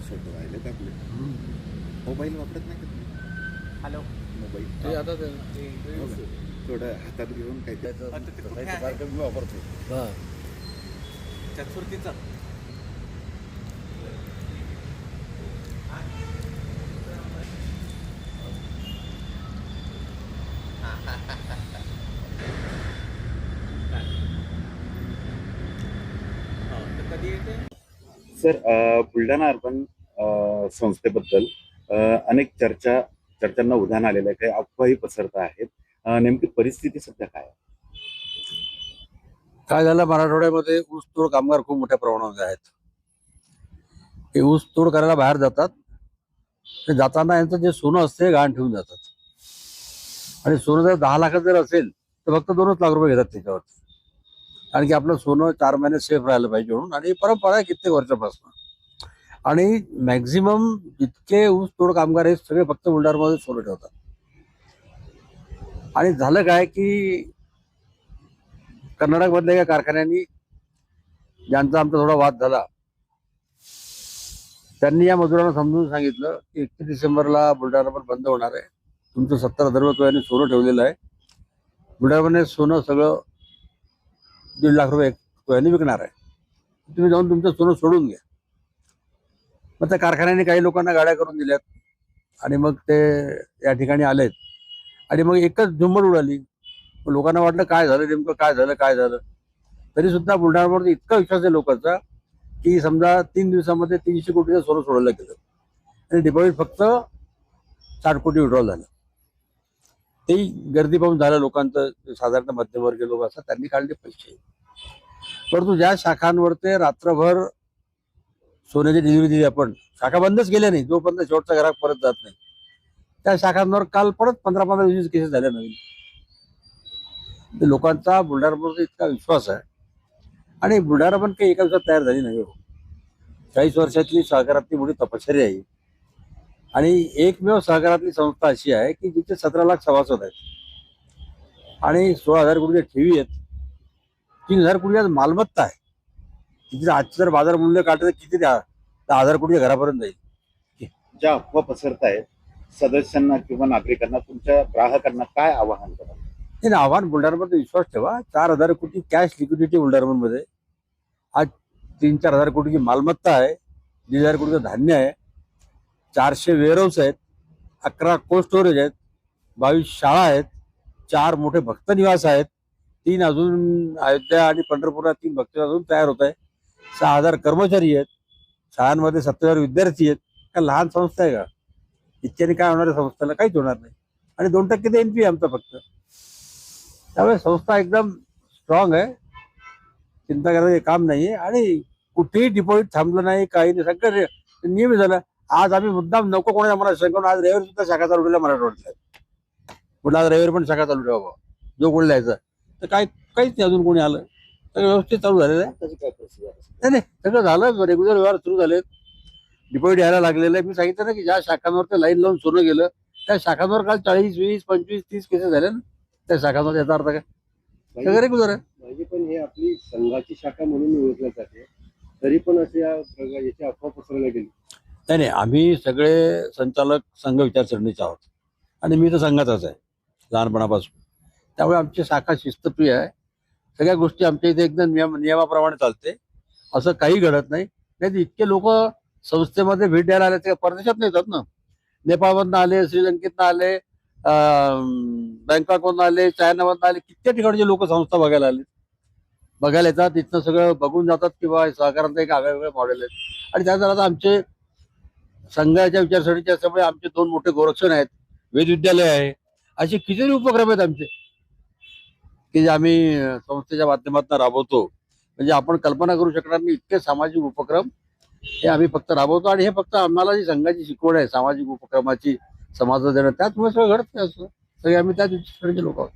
छोटे राहिलेत आपले. मोबाईल वापरत नाही का तुम्ही? हॅलो. मोबाईल ते आता ते हो का? थोडं हातात घेऊन काय ते आता ते कुठे आहे? कार्यक्रम मी वापरतो. हां चतुर्थीचा. तर कधी येते? सर, बुलढाणा अर्बन संस्थेबद्दल अनेक चर्चांना उधाण आलेलं आहे. काही अफवाही पसरत आहेत. नेमकी परिस्थिती सध्या काय आहे? काय झालं, मराठवाड्यामध्ये ऊसतोड कामगार खूप मोठ्या प्रमाणामध्ये आहेत. हे ऊस तोड करायला बाहेर जातात. ते जाताना यांचं जे सोनं असते गहाण ठेवून जातात. आणि सोनं जर 10 लाखाचं जर असेल तर फक्त 2च लाख रुपये घेतात त्याच्यावर. कारण की आपलं सोनं 4 महिने सेफ राहिलं पाहिजे म्हणून. आणि परंपरा आहे कित्येक वर्षापासून. आणि मॅक्झिमम जितके ऊस तोड कामगार आहेत सगळे फक्त बुलढाण्यामध्ये सोनं ठेवतात. आणि झालं काय की कर्नाटकमधल्या एका कारखान्यांनी, ज्यांचा आमचा थोडा वाद झाला, त्यांनी या मजुरांना समजून सांगितलं की 31 डिसेंबरला बुलढाणा पण बंद होणार आहे. तुमचं 70,000 तोळ्यांनी सोनं ठेवलेलं आहे. बुलढाण्यामध्ये सोनं सगळं 1.5 लाख रुपये तोळ्यांनी विकणार आहे. तुम्ही जाऊन तुमचं सोनं सोडून घ्या. मग त्या कारखान्याने काही लोकांना गाड्या करून दिल्यात. आणि मग ते या ठिकाणी आलेत. आणि मग एकच झुंबड उडाली. मग लोकांना वाटलं काय झालं, नेमकं काय झालं. तरी सुद्धा बुलढाण्यामध्ये इतका विश्वास आहे लोकांचा की समजा 3 दिवसामध्ये 300 कोटीचं सोनं सोडलं गेलं. आणि डिपॉझिट फक्त 60 कोटी विड्रॉल झालं. तेही गर्दी पाहून झालं लोकांचं. साधारण मध्यमवर्गीय लोक असतात त्यांनी काढले पैसे. परंतु ज्या शाखांवर ते रात्रभर सोन्याची डिलिव्हरी दिली, आपण शाखा बंदच केल्या नाही जोपर्यंत शेवटच्या घरात परत जात नाही, त्या शाखांवर काल परत 15-20 केसेस झाल्या नवीन. लोकांचा बुलढाण्यावर इतका विश्वास आहे. आणि बुलढाणा पण काही एका दिवसात तयार झाली नाही हो. 40 वर्षातली सहकारातली मोठी तपश्चर्या आहे. आणि एकमेव सहकारातली संस्था अशी आहे की जिथे 17 लाख सभासद आहेत आणि 16,000 कोटीच्या ठेवी आहेत. 3,000 कोटी आज मालमत्ता आहे. तिथे आजचं जर बाजार मूल्य काढलं तर किती 10,000 कोटीच्या घरापर्यंत जाईल. ज्या अफवा पसरत आहेत, सदस्यांना किंवा नागरिकांना, तुमच्या ग्राहकांना काय आवाहन करा? हे आव्हान, बुलढाण्यामध्ये विश्वास ठेवा. 4,000 कोटी कॅश लिक्विडिटी बुलढाण्यामध्ये. आज 3-4 हजार कोटीची मालमत्ता आहे. 1,500 कोटीचं धान्य आहे. 400 वेअरहाऊस आहेत. 11 कोल्ड स्टोरेज आहेत. 22 शाळा आहेत. 4 मोठे भक्त निवास आहेत. 3 अजून अयोध्या आणि पंढरपुरात 3 भक्त अजून तयार होत आहे. 6,000 कर्मचारी आहेत. शाळांमध्ये 70,000 विद्यार्थी आहेत. का लहान संस्था आहे का? इतक्याने काय होणार आहे संस्थेला? काहीच होणार नाही. आणि 2% ते NP आमचा फक्त. त्यामुळे संस्था एकदम स्ट्रॉंग आहे. चिंता करायचं काम नाहीये. आणि कुठेही डिपॉझिट थांबलं नाही, काही नाही, सगळं नियमित झालं. आज आम्ही मुद्दाम नको कोणाला मला सांगून आज रविवारी सुद्धा शाखा चालू ठेवल्या मराठवाड्यात. म्हटलं आज रविवारी पण शाखा चालू ठेवा जो कोणी द्यायचा. तर काहीच नाही अजून कोणी आलं. सगळं व्यवस्थित चालू झालेलं आहे. नाही, सगळं झालं. रेग्युलर व्यवहार सुरू झाले. डिपॉझिट यायला लागलेलं आहे. मी सांगितलं ना की ज्या शाखांवर ते लाईन लावून सोनं गेलं त्या शाखांवर काल 40, 20, 25, 30 केसेस झाले ना त्या शाखांवर. याचा अर्थ काय? सगळं रेग्युलर आहे. म्हणजे पण हे आपली संघाची शाखा म्हणून ओळखल्या जाते, तरी पण असे याची अफवा पसरवल्या गेली. नाही, आम्ही सगळे संचालक संघ विचारसरणीचे आहोत. आणि मी तर संघाचाच आहे लहानपणापासून. त्यामुळे आमची शाखा शिस्तप्रिय आहे. सगळ्या गोष्टी आमच्या इथे एकदम नियमाप्रमाणे चालते. असं काही घडत नाही. नाही तर इतके लोक संस्थेमध्ये भेट द्यायला आले ते परदेशात नाही येतात ना. नेपाळमधनं आले, श्रीलंकेतनं आले, बँकॉकमधून आले, चायनामधून आले. कित्येक ठिकाणचे लोक संस्था बघायला येतात. तिथनं सगळं बघून जातात की बा सहकारांचं एक वेगवेगळे मॉडेल आहेत. आणि त्यानंतर आता आमचे संघाच्या विचारसरणीचे असल्यामुळे आमचे 2 मोठे गोरक्षण आहेत, वेद विद्यालय आहे. असे कितीतरी उपक्रम आहेत आमचे की जे आम्ही संस्थेच्या माध्यमातून राबवतो. म्हणजे आपण कल्पना करू शकणार नाही इतके सामाजिक उपक्रम हे आम्ही फक्त राबवतो. आणि हे फक्त आम्हाला जी संघाची शिकवण आहे सामाजिक उपक्रमाची, समाजात देणं, त्याचमुळे सगळं घडत असतं. सगळे आम्ही त्याच विचारसरणीचे लोक आहोत.